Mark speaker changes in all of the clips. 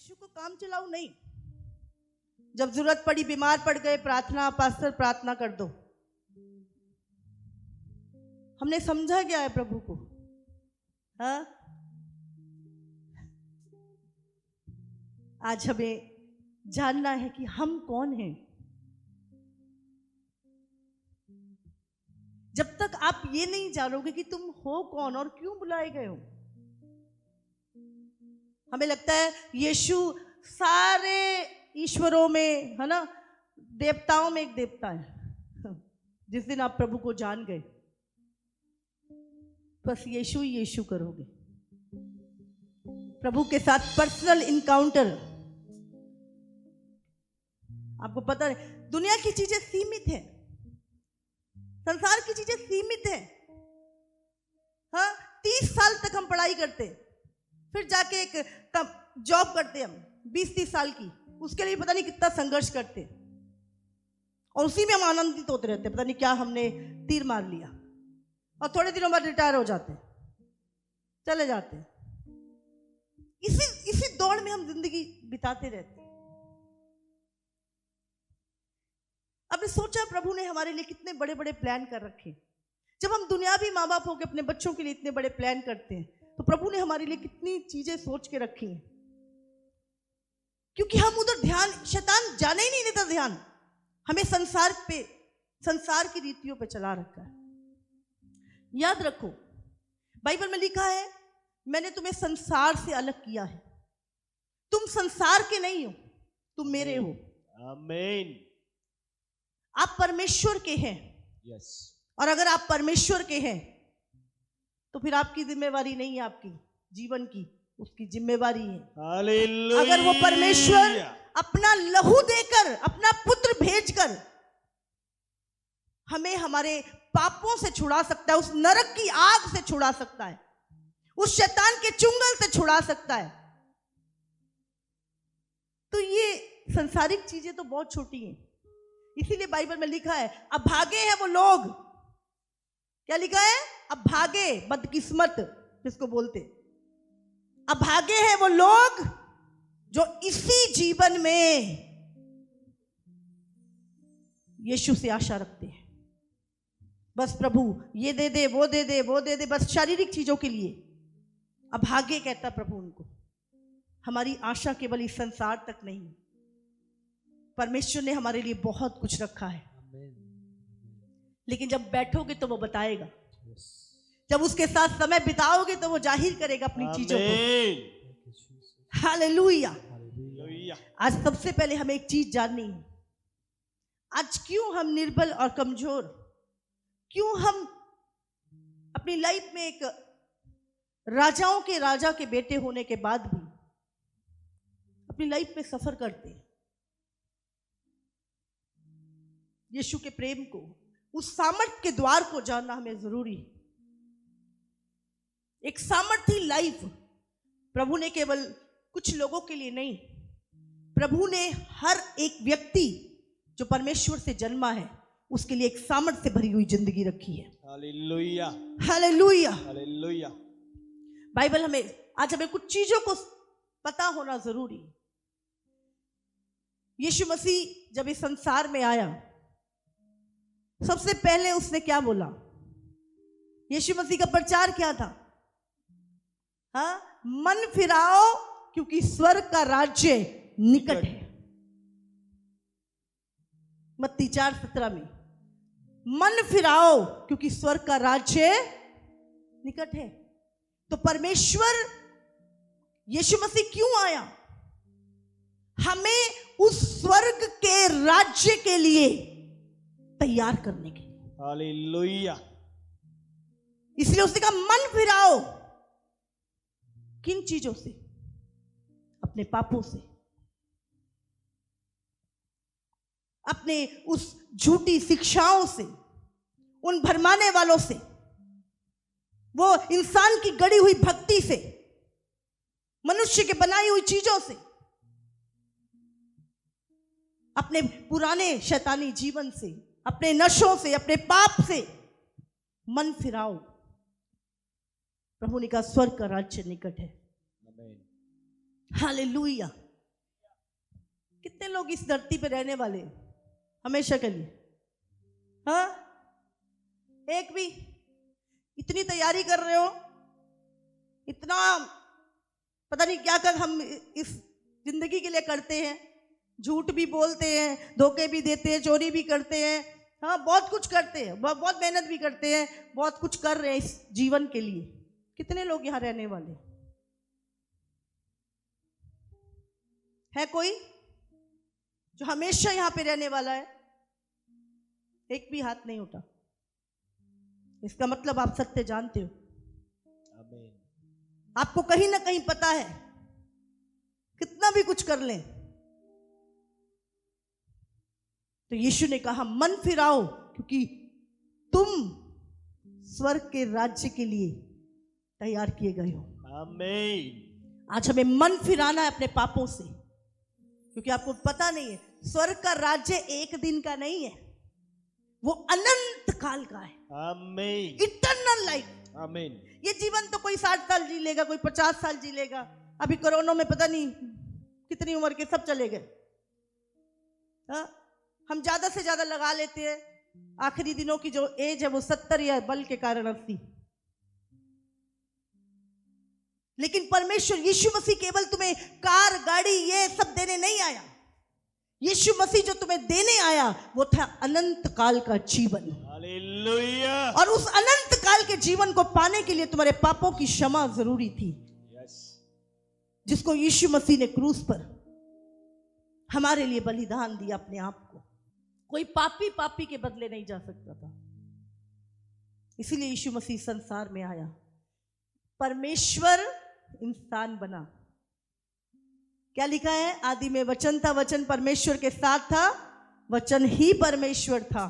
Speaker 1: यीशु को काम चलाओ नहीं। जब जरूरत पड़ी, बीमार पड़ गए, प्रार्थना, पास्टर प्रार्थना कर दो। हमने समझा क्या है प्रभु को? हाँ, आज हमें जानना है कि हम कौन हैं। जब तक आप ये नहीं जानोगे कि तुम हो कौन और क्यों बुलाए गए हो। हमें लगता है यीशु सारे ईश्वरों में, है ना, देवताओं में एक देवता है। जिस दिन आप प्रभु को जान गए, बस यीशु ही यीशु करोगे। प्रभु के साथ पर्सनल इनकाउंटर। आपको पता है दुनिया की चीजें सीमित है, संसार की चीजें सीमित है। हाँ, 30 साल तक हम पढ़ाई करते, फिर जाके एक जॉब करते हम 20-30 साल की, उसके लिए पता नहीं कितना संघर्ष करते, और उसी में हम आनंदित होते रहते, पता नहीं क्या हमने तीर मार लिया, और थोड़े दिनों बाद रिटायर हो जाते, चले जाते। इसी दौड़ में हम जिंदगी बिताते रहते। आपने सोचा प्रभु ने हमारे लिए कितने बड़े बड़े प्लान कर रखे। जब हम दुनियावी माँ बाप होकर अपने बच्चों के लिए इतने बड़े प्लान करते हैं, तो प्रभु ने हमारे लिए कितनी चीजें सोच के रखी हैं। क्योंकि हम उधर ध्यान, शैतान जाने ही नहीं देता ध्यान, हमें संसार की रीतियों पे चला रखा है। याद रखो, बाइबल में लिखा है, मैंने तुम्हें संसार से अलग किया है। तुम संसार के नहीं हो, तुम मेरे हो।
Speaker 2: आमीन।
Speaker 1: आप परमेश्वर के हैं।
Speaker 2: यस।
Speaker 1: और अगर आप परमेश्वर के हैं, तो फिर आपकी जिम्मेवारी नहीं है आपकी जीवन की, उसकी जिम्मेवारी है।
Speaker 2: हालेलुया।
Speaker 1: अगर वो परमेश्वर अपना लहू देकर, अपना पुत्र भेजकर हमें हमारे पापों से छुड़ा सकता है, उस नरक की आग से छुड़ा सकता है, उस शैतान के चुंगल से छुड़ा सकता है, तो ये संसारिक चीजें तो बहुत छोटी हैं। इसीलिए बाइबल में लिखा है, अभागे हैं वो लोग। क्या लिखा है? अभागे, बदकिस्मत जिसको बोलते, अभागे हैं वो लोग जो इसी जीवन में यीशु से आशा रखते हैं। बस प्रभु ये दे दे, वो दे दे, वो दे दे, बस शारीरिक चीजों के लिए अभागे कहता प्रभु उनको। हमारी आशा केवल इस संसार तक नहीं, परमेश्वर ने हमारे लिए बहुत कुछ रखा है। लेकिन जब बैठोगे तो वो बताएगा, जब उसके साथ समय बिताओगे तो वो जाहिर करेगा अपनी चीजों को। हालेलुया। आज सबसे पहले हमें एक चीज जाननी है, आज क्यों हम निर्बल और कमजोर, क्यों हम अपनी लाइफ में एक राजाओं के राजा के बेटे होने के बाद भी अपनी लाइफ में सफर करते हैं। यीशु के प्रेम को, उस सामर्थ के द्वार को जानना हमें जरूरी है। एक सामर्थी लाइफ प्रभु ने केवल कुछ लोगों के लिए नहीं, प्रभु ने हर एक व्यक्ति जो परमेश्वर से जन्मा है उसके लिए एक सामर्थ से भरी हुई जिंदगी रखी है।
Speaker 2: हालेलुया।
Speaker 1: हालेलुया।
Speaker 2: हालेलुया।
Speaker 1: बाइबल हमें, आज हमें कुछ चीजों को पता होना जरूरी है। यीशु मसीह जब इस संसार में आया, सबसे पहले उसने क्या बोला? यीशु मसीह का प्रचार क्या था? हाँ, मन फिराओ क्योंकि स्वर्ग का राज्य निकट है। मत्ती 4:17 में, मन फिराओ क्योंकि स्वर्ग का राज्य निकट है। तो परमेश्वर यीशु मसीह क्यों आया? हमें उस स्वर्ग के राज्य के लिए तैयार करने के लिए।
Speaker 2: हालेलुया।
Speaker 1: इसलिए उसने कहा मन फिराओ। किन चीजों से? अपने पापों से, अपने उस झूठी शिक्षाओं से, उन भरमाने वालों से, वो इंसान की गढ़ी हुई भक्ति से, मनुष्य के बनाई हुई चीजों से, अपने पुराने शैतानी जीवन से, अपने नशों से, अपने पाप से मन फिराओ। प्रभु ने कहा स्वर्ग का राज्य निकट है। हालेलुया। कितने लोग इस धरती पे रहने वाले हैं हमेशा के लिए? हाँ, एक भी? इतनी तैयारी कर रहे हो, इतना पता नहीं क्या कर हम इस जिंदगी के लिए करते हैं, झूठ भी बोलते हैं, धोखे भी देते हैं, चोरी भी करते हैं, हाँ बहुत कुछ करते हैं, बहुत मेहनत भी करते हैं, बहुत कुछ कर रहे हैं इस जीवन के लिए। कितने लोग यहाँ रहने वाले है? कोई जो हमेशा यहाँ पे रहने वाला है? एक भी हाथ नहीं उठा। इसका मतलब आप सत्य जानते हो।
Speaker 2: आमीन।
Speaker 1: आपको कहीं ना कहीं पता है, कितना भी कुछ कर लें तो यीशु ने कहा मन फिराओ, क्योंकि तुम स्वर्ग के राज्य के लिए तैयार किए गए हो।
Speaker 2: आमीन।
Speaker 1: आज हमें मन फिराना है अपने पापों से, क्योंकि आपको पता नहीं है स्वर्ग का राज्य एक दिन का नहीं है, वो अनंत काल का है।
Speaker 2: आमीन।
Speaker 1: Eternal life.
Speaker 2: आमीन।
Speaker 1: ये जीवन तो कोई 60 साल जी लेगा, कोई 50 साल जी लेगा। अभी कोरोना में पता नहीं कितनी उम्र के सब चले गए। हम ज्यादा से ज्यादा लगा लेते हैं, आखिरी दिनों की जो एज है वो 70 या बल के कारण 80। लेकिन परमेश्वर यीशु मसीह केवल तुम्हें कार गाड़ी ये सब देने नहीं आया। यीशु मसीह जो तुम्हें देने आया वो था अनंत काल का जीवन।
Speaker 2: हालेलुया।
Speaker 1: और उस अनंत काल के जीवन को पाने के लिए तुम्हारे पापों की क्षमा जरूरी थी, जिसको यीशु मसीह ने क्रूस पर हमारे लिए बलिदान दिया अपने आप को। कोई पापी के बदले नहीं जा सकता था, इसीलिए यीशु मसीह संसार में आया। परमेश्वर इंसान बना। क्या लिखा है? आदि में वचन था, वचन परमेश्वर के साथ था, वचन ही परमेश्वर था,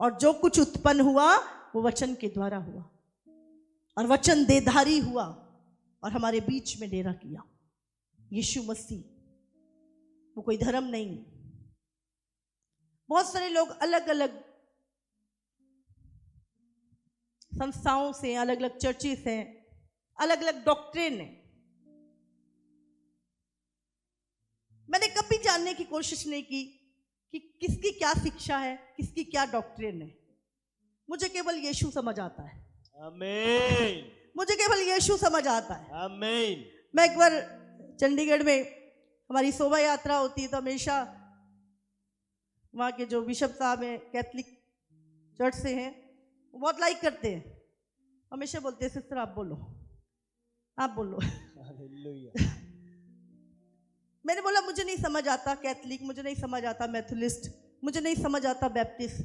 Speaker 1: और जो कुछ उत्पन्न हुआ वो वचन के द्वारा हुआ, और वचन देहधारी हुआ और हमारे बीच में डेरा किया। यीशु मसीह, वो कोई धर्म नहीं। बहुत सारे लोग अलग अलग संस्थाओं से, अलग अलग चर्चेस हैं, अलग अलग डॉक्ट्रिन है। मैंने कभी जानने की कोशिश नहीं की कि किसकी क्या शिक्षा है, किसकी क्या डॉक्ट्रिन है। मुझे केवल यीशु समझ आता है।
Speaker 2: आमीन।
Speaker 1: मुझे केवल यीशु समझ आता है।
Speaker 2: आमीन।
Speaker 1: मैं एक बार चंडीगढ़ में हमारी शोभा यात्रा होती है, तो हमेशा वहाँ के जो बिशप साहब हैं, कैथलिक चर्च से हैं, वो बहुत लाइक करते हैं। हमेशा बोलते हैं सिस्टर आप बोलो, आप बोलो।
Speaker 2: हालेलुया।
Speaker 1: मैंने बोला मुझे नहीं समझ आता कैथलिक, मुझे नहीं समझ आता मैथोलिस्ट, मुझे नहीं समझ आता बैप्टिस्ट,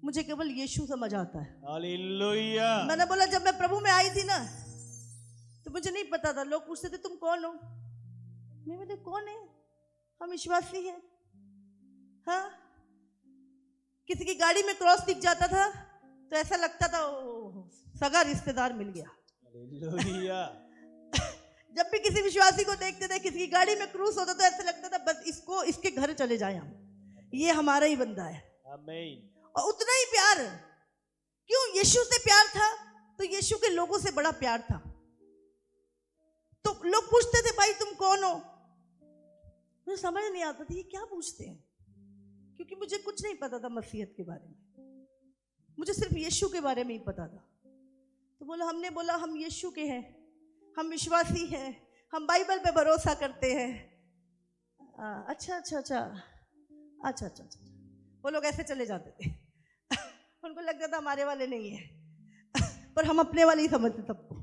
Speaker 1: मुझे केवल यीशु समझ आता है।
Speaker 2: हालेलुया।
Speaker 1: मैंने बोला जब मैं प्रभु में आई थी ना, तो मुझे नहीं पता था। लोग पूछते थे तुम कौन हो? मैं बोले कौन है, हम विश्वासी हैं। हाँ, किसी की गाड़ी में क्रॉस दिख जाता था तो ऐसा लगता था ओ, सगा रिश्तेदार मिल गया।
Speaker 2: हालेलुया।
Speaker 1: जब भी किसी विश्वासी को देखते थे, किसी की गाड़ी में क्रूस होता तो ऐसा लगता था बस इसको, इसके घर चले जाए हम, ये हमारा ही बंदा है।
Speaker 2: आमीन।
Speaker 1: और उतना ही प्यार, क्यों? यीशु से प्यार था तो यीशु के लोगों से बड़ा प्यार था। तो लोग पूछते थे भाई तुम कौन हो? मुझे समझ नहीं आता था ये क्या पूछते हैं, क्योंकि मुझे कुछ नहीं पता था मसीहत के बारे में, मुझे सिर्फ यीशु के बारे में ही पता था। तो बोला, हमने बोला हम यीशु के हैं, हम विश्वासी हैं, हम बाइबल पे भरोसा करते हैं। अच्छा अच्छा अच्छा अच्छा अच्छा अच्छा। वो लोग ऐसे चले जाते थे। उनको लगता था हमारे वाले नहीं है, पर हम अपने वाले ही समझते सबको।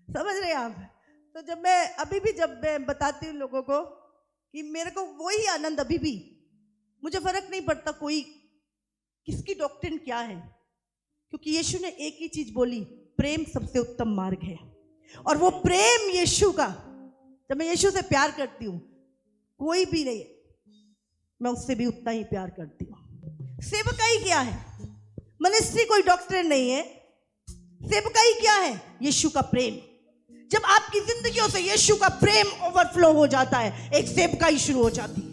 Speaker 1: समझ रहे हैं आप? तो जब मैं बताती हूँ लोगों को कि मेरे को वही आनंद अभी भी, मुझे फर्क नहीं पड़ता कोई किसकी डॉक्ट्रिन क्या है, क्योंकि यीशु ने एक ही चीज बोली, प्रेम सबसे उत्तम मार्ग है। और वो प्रेम यीशु का, जब मैं यीशु से प्यार करती हूँ, कोई भी नहीं, मैं उससे भी उतना ही प्यार करती हूँ। सेवकाई क्या है? मिनिस्ट्री कोई डॉक्ट्रिन नहीं है। सेवकाई क्या है? यीशु का प्रेम। जब आपकी जिंदगियों से यीशु का प्रेम ओवरफ्लो हो जाता है, एक सेवकाई शुरू हो जाती है।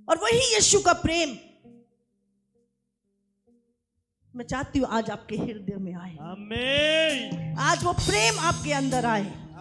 Speaker 1: और वही यीशु का प्रेम मैं चाहती हूं आज आपके हृदय में आए।
Speaker 2: आमीन।
Speaker 1: आज वो प्रेम आपके अंदर आए।